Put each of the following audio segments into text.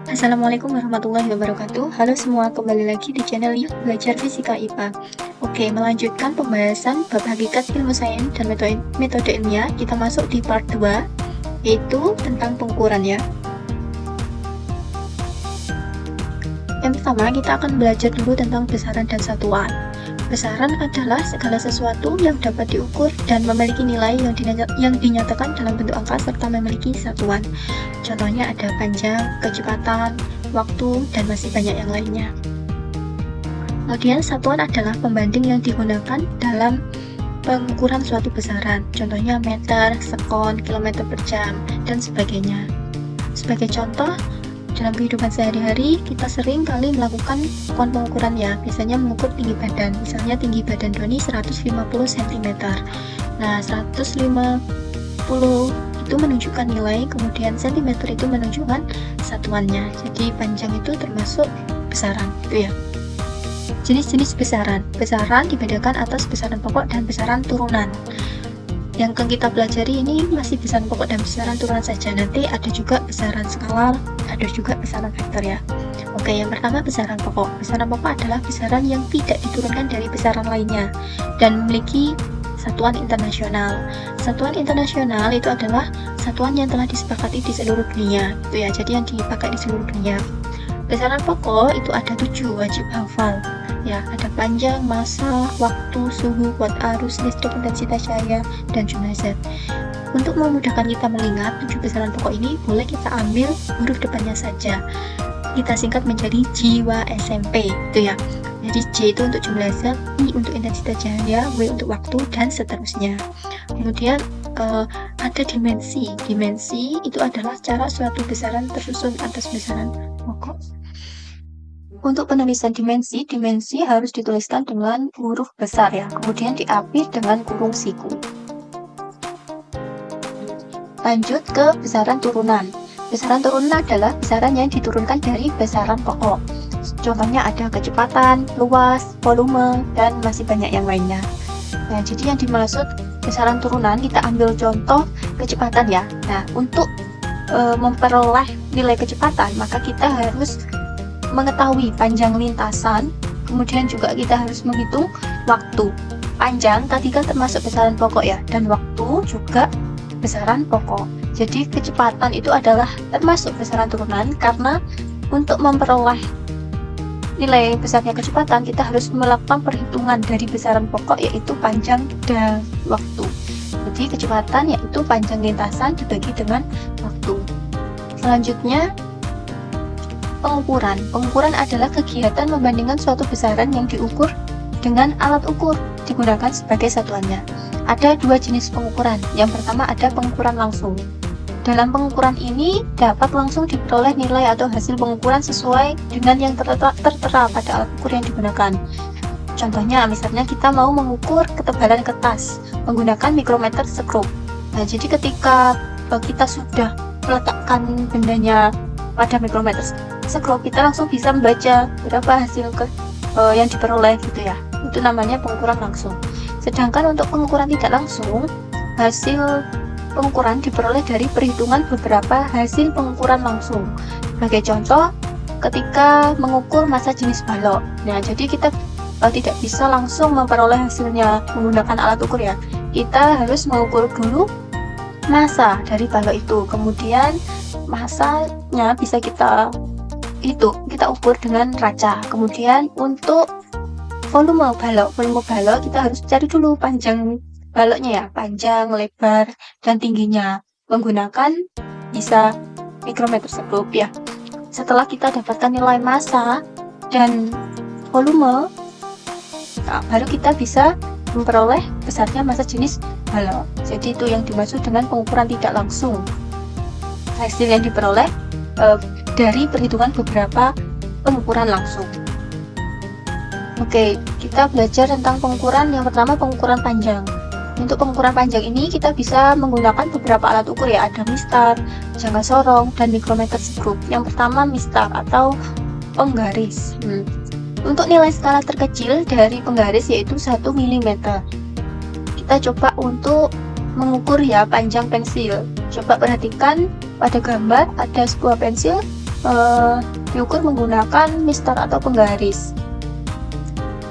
Assalamualaikum warahmatullahi wabarakatuh. Halo semua, kembali lagi di channel Yuk Belajar Fisika IPA. Oke, melanjutkan pembahasan bab hakikat ilmu sains dan metode ilmiah, kita masuk di part 2, yaitu tentang pengukuran ya. Yang pertama, kita akan belajar dulu tentang besaran dan satuan. Besaran adalah segala sesuatu yang dapat diukur dan memiliki nilai yang dinyatakan dalam bentuk angka serta memiliki satuan. Contohnya ada panjang, kecepatan, waktu, dan masih banyak yang lainnya. Kemudian satuan adalah pembanding yang digunakan dalam pengukuran suatu besaran. Contohnya meter, sekon, kilometer per jam, dan sebagainya. Sebagai contoh, dalam kehidupan sehari-hari, kita sering kali melakukan pengukuran ya, biasanya mengukur tinggi badan. Misalnya tinggi badan Doni 150 cm. Nah, 150 itu menunjukkan nilai, kemudian cm itu menunjukkan satuannya. Jadi panjang itu termasuk besaran, gitu ya. Jenis-jenis besaran. Besaran dibedakan atas besaran pokok dan besaran turunan. Yang akan kita pelajari ini masih besaran pokok dan besaran turunan saja. Nanti ada juga besaran skalar, ada juga besaran vektor ya. Oke, yang pertama besaran pokok. Besaran pokok adalah besaran yang tidak diturunkan dari besaran lainnya dan memiliki satuan internasional. Satuan internasional itu adalah satuan yang telah disepakati di seluruh dunia, gitu ya. Jadi yang dipakai di seluruh dunia. Besaran pokok itu ada 7, wajib hafal. Ya, ada panjang, massa, waktu, suhu, kuat arus, listrik, intensitas cahaya, dan jumlah zat. Untuk memudahkan kita mengingat 7 besaran pokok ini, boleh kita ambil huruf depannya saja. Kita singkat menjadi jiwa SMP, itu ya. Jadi J itu untuk jumlah zat, I untuk intensitas cahaya, W untuk waktu, dan seterusnya. Kemudian ada dimensi. Dimensi itu adalah cara suatu besaran tersusun atas besaran pokok. Untuk penulisan dimensi harus dituliskan dengan huruf besar ya, kemudian diakhiri dengan kurung siku. Lanjut ke besaran turunan. Besaran turunan adalah besaran yang diturunkan dari besaran pokok. Contohnya ada kecepatan, luas, volume, dan masih banyak yang lainnya. Nah, jadi yang dimaksud besaran turunan, kita ambil contoh kecepatan ya. Nah, untuk memperoleh nilai kecepatan, maka kita harus mengetahui panjang lintasan, kemudian juga kita harus menghitung waktu. Panjang tadi kan termasuk besaran pokok ya, dan waktu juga besaran pokok. Jadi kecepatan itu adalah termasuk besaran turunan, karena untuk memperoleh nilai besarnya kecepatan kita harus melakukan perhitungan dari besaran pokok, yaitu panjang dan waktu. Jadi kecepatan yaitu panjang lintasan dibagi dengan waktu. Selanjutnya pengukuran. Pengukuran adalah kegiatan membandingkan suatu besaran yang diukur dengan alat ukur digunakan sebagai satuannya. Ada 2 jenis pengukuran. Yang pertama ada pengukuran langsung. Dalam pengukuran ini dapat langsung diperoleh nilai atau hasil pengukuran sesuai dengan yang tertera pada alat ukur yang digunakan. Contohnya, misalnya kita mau mengukur ketebalan kertas menggunakan mikrometer skrup. Nah, jadi ketika kita sudah meletakkan bendanya pada mikrometer skrup, kita langsung bisa membaca berapa hasil yang diperoleh gitu ya. Itu namanya pengukuran langsung. Sedangkan untuk pengukuran tidak langsung, hasil pengukuran diperoleh dari perhitungan beberapa hasil pengukuran langsung. Sebagai contoh, ketika mengukur massa jenis balok. Nah, jadi kita tidak bisa langsung memperoleh hasilnya menggunakan alat ukur ya. Kita harus mengukur dulu massa dari balok itu. Kemudian massanya bisa kita ukur dengan raca. Kemudian untuk volume balok kita harus cari dulu panjang baloknya ya, panjang, lebar, dan tingginya menggunakan bisa mikrometer skrup ya. Setelah kita dapatkan nilai massa dan volume, nah, baru kita bisa memperoleh besarnya massa jenis balok. Jadi itu yang dimaksud dengan pengukuran tidak langsung. Hasil yang diperoleh dari perhitungan beberapa pengukuran langsung. Oke, kita belajar tentang pengukuran. Yang pertama pengukuran panjang. Untuk pengukuran panjang ini kita bisa menggunakan beberapa alat ukur ya, ada mistar, jangka sorong, dan mikrometer skrup. Yang pertama mistar atau penggaris. Untuk nilai skala terkecil dari penggaris yaitu 1 mm. Kita coba untuk mengukur ya panjang pensil. Coba perhatikan pada gambar ada sebuah pensil diukur menggunakan mistar atau penggaris.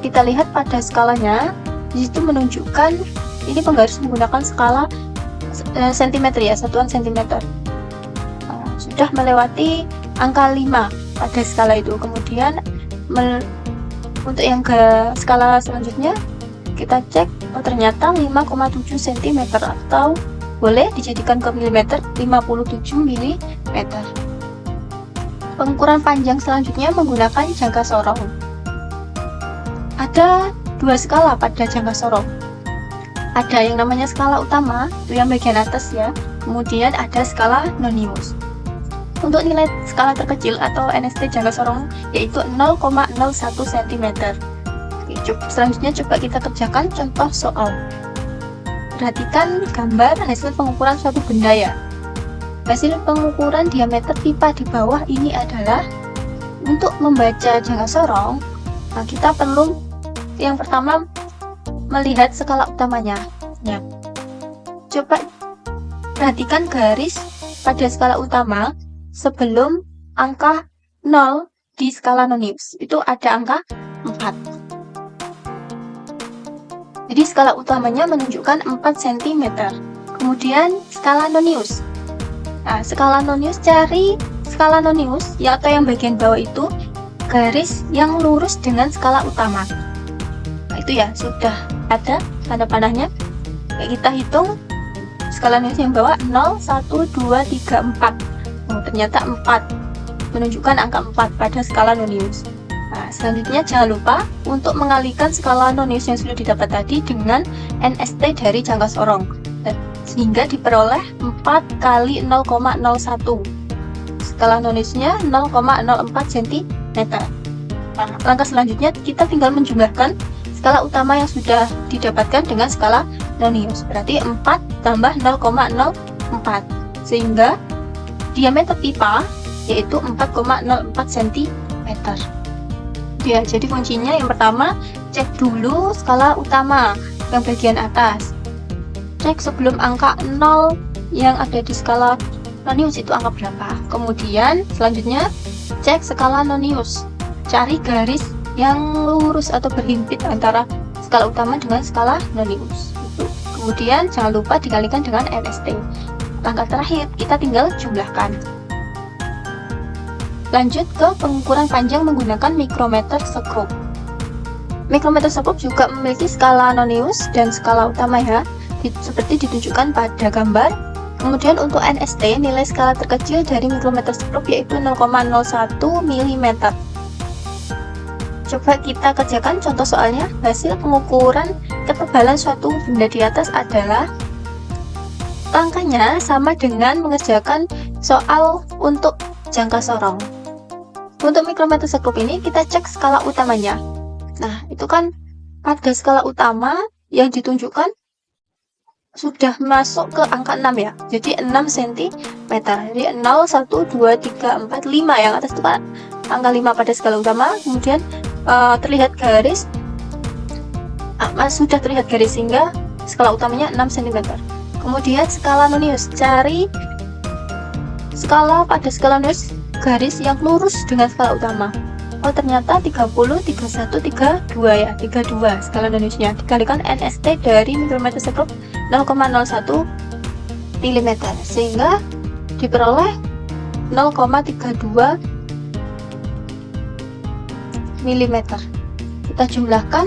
Kita lihat pada skalanya, di situ menunjukkan ini penggaris menggunakan skala cm ya, satuan cm. Sudah melewati angka 5 pada skala itu. Kemudian untuk yang ke skala selanjutnya kita cek, oh ternyata 5,7 cm atau boleh dijadikan ke milimeter, 57 mm. Pengukuran panjang selanjutnya menggunakan jangka sorong. Ada dua skala pada jangka sorong. Ada yang namanya skala utama, itu yang bagian atas ya. Kemudian ada skala nonius. Untuk nilai skala terkecil atau NST jangka sorong yaitu 0,01 cm. Selanjutnya coba kita kerjakan contoh soal. Perhatikan gambar hasil pengukuran suatu benda ya. Hasil pengukuran diameter pipa di bawah ini adalah, untuk membaca jangka sorong, nah kita perlu yang pertama melihat skala utamanya ya. Coba perhatikan garis pada skala utama sebelum angka 0 di skala nonius. Itu ada angka 4. Jadi skala utamanya menunjukkan 4 cm. Kemudian skala nonius. Nah, skala nonius, cari skala nonius ya, atau yang bagian bawah itu garis yang lurus dengan skala utama. Nah, itu ya sudah ada tanda panahnya. Kita hitung skala nonius yang bawah 0, 1, 2, 3, 4. Oh, ternyata 4 menunjukkan angka 4 pada skala nonius. Nah, selanjutnya jangan lupa untuk mengalihkan skala nonius yang sudah didapat tadi dengan NST dari jangka sorong, sehingga diperoleh 4 kali 0,01. Skala noniusnya 0,04 cm. Nah, langkah selanjutnya kita tinggal menjumlahkan skala utama yang sudah didapatkan dengan skala nonius. Berarti 4 tambah 0,04, sehingga diameter pipa yaitu 4,04 cm. Ya, jadi kuncinya yang pertama, cek dulu skala utama yang bagian atas. Cek sebelum angka 0 yang ada di skala nonius itu angka berapa. Kemudian selanjutnya cek skala nonius. Cari garis yang lurus atau berhimpit antara skala utama dengan skala nonius. Kemudian jangan lupa dikalikan dengan NST. Langkah terakhir, kita tinggal jumlahkan. Lanjut ke pengukuran panjang menggunakan mikrometer skop. Mikrometer skop juga memiliki skala nonius dan skala utama ya, seperti ditunjukkan pada gambar. Kemudian untuk NST, nilai skala terkecil dari mikrometer skop yaitu 0,01 mm. Coba kita kerjakan contoh soalnya. Hasil pengukuran ketebalan suatu benda di atas adalah, langkahnya sama dengan mengerjakan soal untuk jangka sorong. Untuk mikrometer skop ini kita cek skala utamanya. Nah, itu kan pada skala utama yang ditunjukkan sudah masuk ke angka 6 ya. Jadi 6 cm. Jadi 0, 1, 2, 3, 4, 5 yang atas itu kan angka 5 pada skala utama. Kemudian terlihat garis, sudah terlihat garis sehingga skala utamanya 6 cm. Kemudian skala nonius, cari skala pada skala nonius garis yang lurus dengan skala utama. Oh, ternyata 30, 31, 32 ya, 32 skala noniusnya. Dikalikan NST dari mikrometer skop 0,01 mm, sehingga diperoleh 0,32 mm. Kita jumlahkan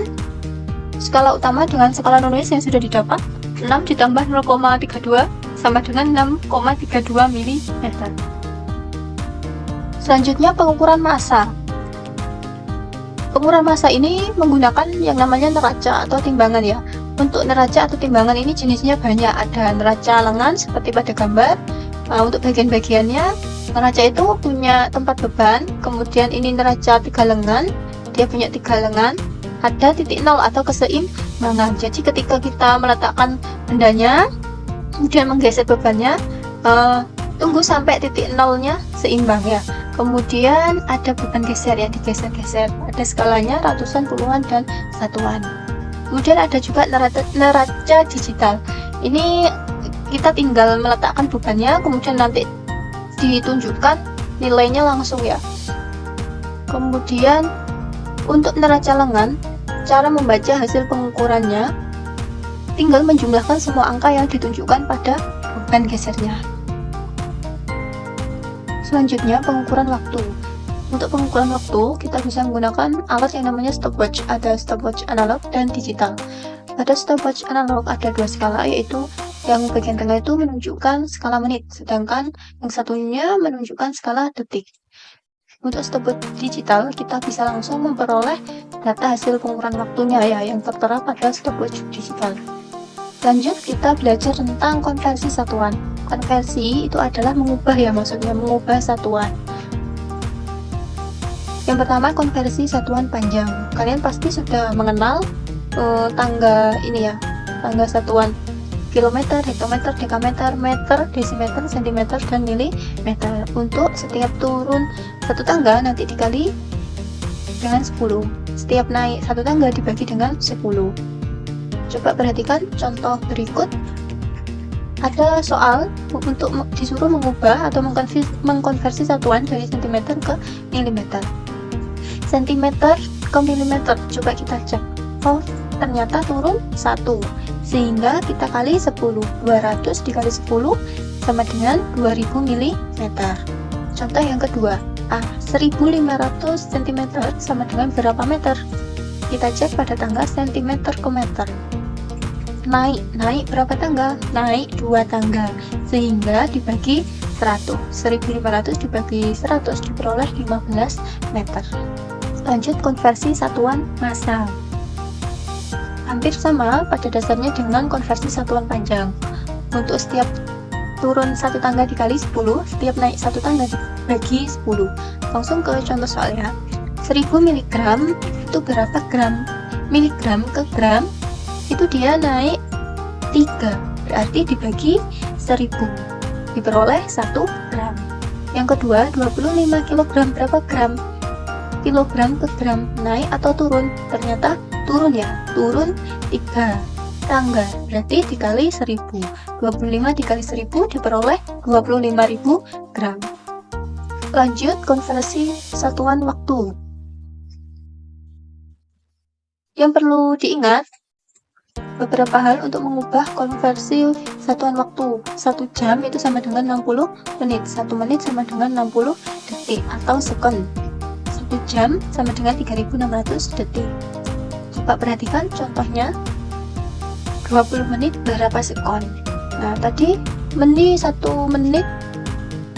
skala utama dengan skala nonius yang sudah didapat. 6 ditambah 0,32 sama dengan 6,32 mm. Selanjutnya pengukuran massa. Pengukuran massa ini menggunakan yang namanya neraca atau timbangan ya. Untuk neraca atau timbangan ini jenisnya banyak. Ada neraca lengan seperti pada gambar. Untuk bagian-bagiannya, neraca itu punya tempat beban. Kemudian ini neraca 3 lengan, dia punya 3 lengan. Ada titik nol atau keseimbangan. Jadi ketika kita meletakkan bendanya, kemudian menggeser bebannya, tunggu sampai titik nolnya seimbang ya. Kemudian ada beban geser yang digeser-geser. Ada skalanya ratusan, puluhan, dan satuan. Kemudian ada juga neraca digital. Ini kita tinggal meletakkan bebannya, kemudian nanti ditunjukkan nilainya langsung ya. Kemudian untuk neraca lengan, cara membaca hasil pengukurannya tinggal menjumlahkan semua angka yang ditunjukkan pada beban gesernya. Selanjutnya, pengukuran waktu. Untuk pengukuran waktu, kita bisa menggunakan alat yang namanya stopwatch. Ada stopwatch analog dan digital. Pada stopwatch analog ada dua skala, yaitu yang bagian tengah itu menunjukkan skala menit, sedangkan yang satunya menunjukkan skala detik. Untuk stopwatch digital, kita bisa langsung memperoleh data hasil pengukuran waktunya ya, yang tertera pada stopwatch digital. Lanjut, kita belajar tentang konversi satuan. Konversi itu adalah mengubah ya, maksudnya mengubah satuan. Yang pertama, konversi satuan panjang. Kalian pasti sudah mengenal tangga ini ya, tangga satuan kilometer, hektometer, dekameter, meter, desimeter, sentimeter, dan milimeter. Untuk setiap turun satu tangga nanti dikali dengan 10. Setiap naik satu tangga dibagi dengan 10. Coba perhatikan contoh berikut. Ada soal untuk disuruh mengubah atau mengkonversi satuan dari sentimeter ke milimeter. Sentimeter ke milimeter, coba kita cek. Oh, ternyata turun 1, sehingga kita kali 10. 200 dikali 10 sama dengan 2000 mm. Contoh yang kedua, 1500 cm sama dengan berapa meter? Kita cek pada tangga cm ke meter. Naik berapa tangga? Naik 2 tangga, sehingga dibagi 100. 1500 dibagi 100 diperoleh 15 meter. Lanjut, konversi satuan massa. Hampir sama pada dasarnya dengan konversi satuan panjang. Untuk setiap turun satu tangga dikali 10, setiap naik satu tangga dibagi 10. Langsung ke contoh soalnya. 1000 mg itu berapa gram? Miligram ke gram itu dia naik 3, berarti dibagi 1000 diperoleh 1 gram. Yang kedua, 25 kg berapa gram? Kilogram ke gram, naik atau turun? Ternyata turun ya, turun 3 tangga, berarti dikali 1000. 25 dikali 1000 diperoleh 25.000 gram. Lanjut, konversi satuan waktu. Yang perlu diingat beberapa hal untuk mengubah konversi satuan waktu. 1 jam itu sama dengan 60 menit, 1 menit sama dengan 60 detik atau second. 1 jam sama dengan 3600 detik. Coba perhatikan contohnya. 20 menit berapa sekon? Nah, tadi 1 menit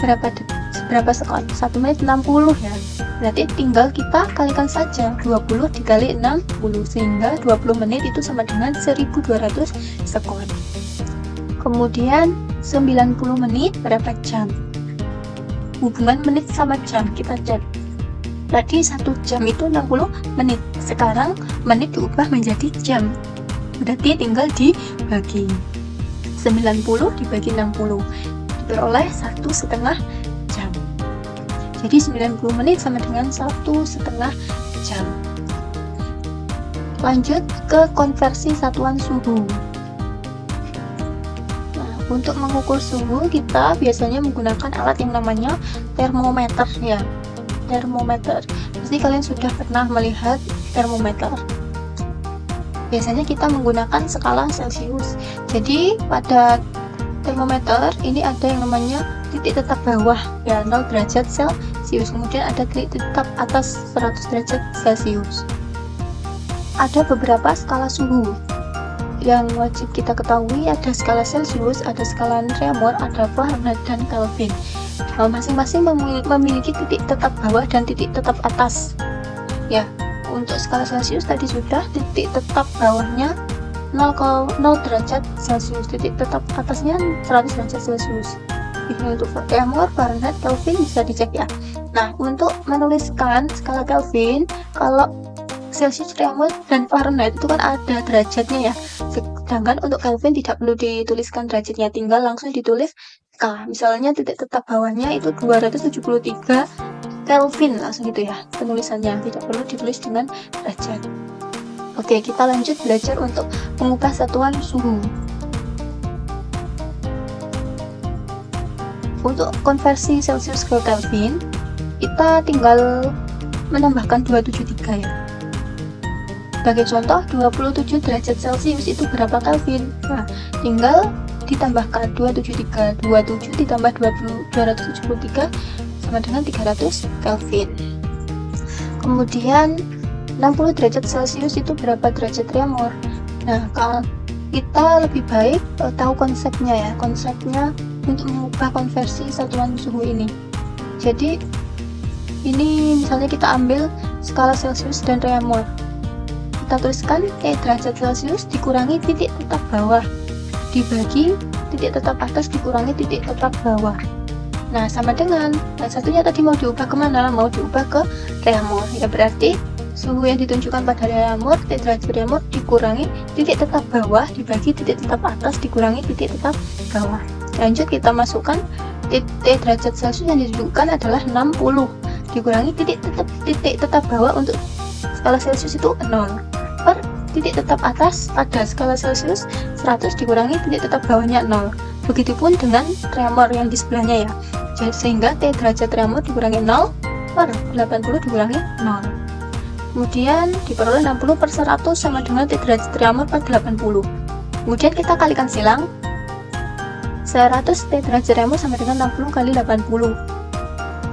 berapa sekon? 1 menit 60 ya. Berarti tinggal kita kalikan saja 20 dikali 60, sehingga 20 menit itu sama dengan 1200 sekon. Kemudian 90 menit berapa jam? Hubungan menit sama jam kita cek. Tadi 1 jam itu 60 menit. Sekarang menit diubah menjadi jam. Berarti tinggal dibagi. 90 dibagi 60 diperoleh 1,5 jam. Jadi 90 menit sama dengan 1,5 jam. Lanjut ke konversi satuan suhu. Nah, untuk mengukur suhu kita biasanya menggunakan alat yang namanya termometer ya. Termometer. Pasti kalian sudah pernah melihat termometer. Biasanya kita menggunakan skala Celcius. Jadi pada termometer ini ada yang namanya titik tetap bawah ya, 0 derajat Celcius. Kemudian ada titik tetap atas 100 derajat Celcius. Ada beberapa skala suhu yang wajib kita ketahui. Ada skala Celcius, ada skala Reaumur, ada Fahrenheit dan Kelvin. Masing-masing memiliki titik tetap bawah dan titik tetap atas ya. Untuk skala Celcius tadi sudah, titik tetap bawahnya 0 derajat Celcius, titik tetap atasnya 100 derajat Celcius. Ini untuk Reaumur, Fahrenheit, Kelvin bisa dicek ya. Nah, untuk menuliskan skala Kelvin, kalau Celcius, Reaumur, dan Fahrenheit itu kan ada derajatnya ya. Sedangkan untuk Kelvin tidak perlu dituliskan derajatnya, tinggal langsung ditulis K. Misalnya titik tetap bawahnya itu 273 Kelvin, langsung gitu ya penulisannya, tidak perlu ditulis dengan derajat. Oke, kita lanjut belajar untuk mengubah satuan suhu. Untuk konversi Celcius ke Kelvin, kita tinggal menambahkan 273 ya. Sebagai contoh, 27 derajat Celcius itu berapa Kelvin? Nah, tinggal ditambahkan 273, 27 ditambah 273 sama dengan 300 Kelvin. Kemudian 60 derajat Celcius itu berapa derajat tremor? Nah, kalau kita lebih baik tahu konsepnya ya, konsepnya untuk mengubah konversi satuan suhu ini. Jadi ini misalnya kita ambil skala Celcius dan tremor, kita tuliskan T derajat Celcius dikurangi titik tetap bawah dibagi titik tetap atas dikurangi titik tetap bawah. Nah, sama dengan yang satunya tadi mau diubah kemana? Mau diubah ke tremor. Ya berarti suhu yang ditunjukkan pada tremor, T derajat tremor dikurangi titik tetap bawah dibagi titik tetap atas dikurangi titik tetap bawah. Lanjut kita masukkan T derajat Celcius yang ditunjukkan adalah 60 dikurangi titik tetap bawah untuk skala Celcius itu 0 per titik tetap atas pada skala Celcius 100 dikurangi titik tetap bawahnya 0. Begitupun dengan tremor yang di sebelahnya ya. Jadi sehingga T derajat tremor dikurangi 0 per 80 dikurangi 0. Kemudian diperoleh 60 per 100 sama dengan T derajat tremor per 80. Kemudian kita kalikan silang. 100 T derajat tremor sama dengan 60 kali 80.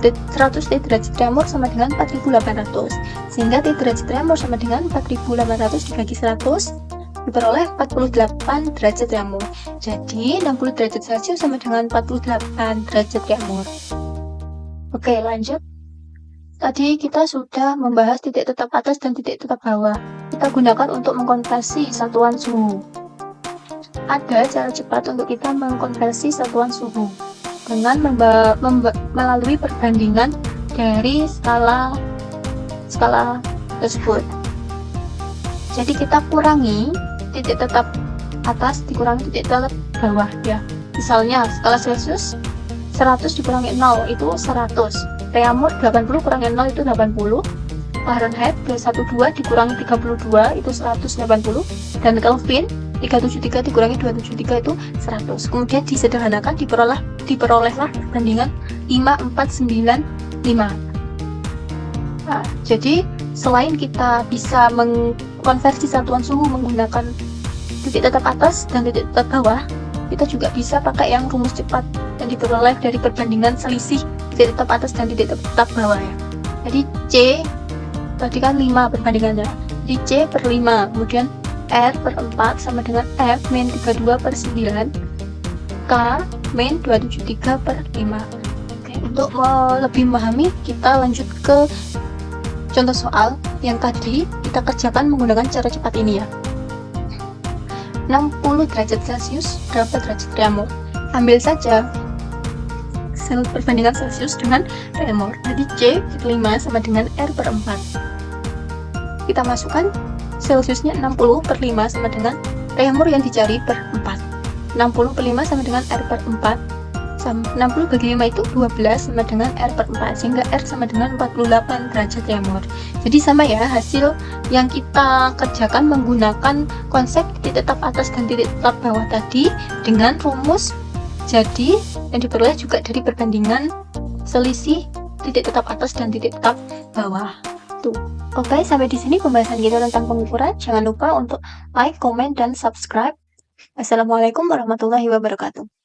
100 T derajat tremor sama dengan 4800, sehingga T derajat tremor sama dengan 4800 dibagi 100 diperoleh 48 derajat tremor. Jadi 60 derajat Celcius sama dengan 48 derajat tremor. Oke, lanjut. Tadi kita sudah membahas titik tetap atas dan titik tetap bawah. Kita gunakan untuk mengkonversi satuan suhu. Ada cara cepat untuk kita mengkonversi satuan suhu dengan melalui perbandingan dari skala tersebut. Jadi kita kurangi titik tetap atas dikurangi titik tetap bawah ya. Misalnya skala Celcius 100 dikurangi 0 itu 100, tremor 80 kurangi 0 itu 80, Fahrenheit 212 dikurangi 32 itu 180, dan Kelvin 373 dikurangi 273 itu 100. Kemudian disederhanakan diperolehlah perbandingan 5495. Nah, jadi selain kita bisa mengkonversi satuan suhu menggunakan titik tetap atas dan titik tetap bawah, kita juga bisa pakai yang rumus cepat yang diperoleh dari perbandingan selisih titik tetap atas dan titik tetap bawah ya. Jadi C tadi kan 5 perbandingannya, jadi C per 5, kemudian R per 4 sama dengan F min 32 per 9, K min 273 per 5. Oke, untuk lebih memahami kita lanjut ke contoh soal yang tadi kita kerjakan menggunakan cara cepat ini ya. 60 derajat Celcius berapa derajat tremor? Ambil saja perbandingan Celcius dengan tremor. Jadi C per 5 sama dengan R per 4. Kita masukkan Celciusnya 60 per 5 sama dengan tremor yang dicari per 4. 60 per 5 sama dengan R per 4. 60 bagi 5 itu 12 sama dengan R per 4, sehingga R sama dengan 48 derajat tremor. Jadi sama ya hasil yang kita kerjakan menggunakan konsep titik tetap atas dan titik tetap bawah tadi dengan rumus. Jadi yang diperoleh juga dari perbandingan selisih titik tetap atas dan titik tetap bawah. Tuh. Oke, sampai di sini pembahasan kita tentang pengukuran. Jangan lupa untuk like, comment, dan subscribe. Assalamualaikum warahmatullahi wabarakatuh.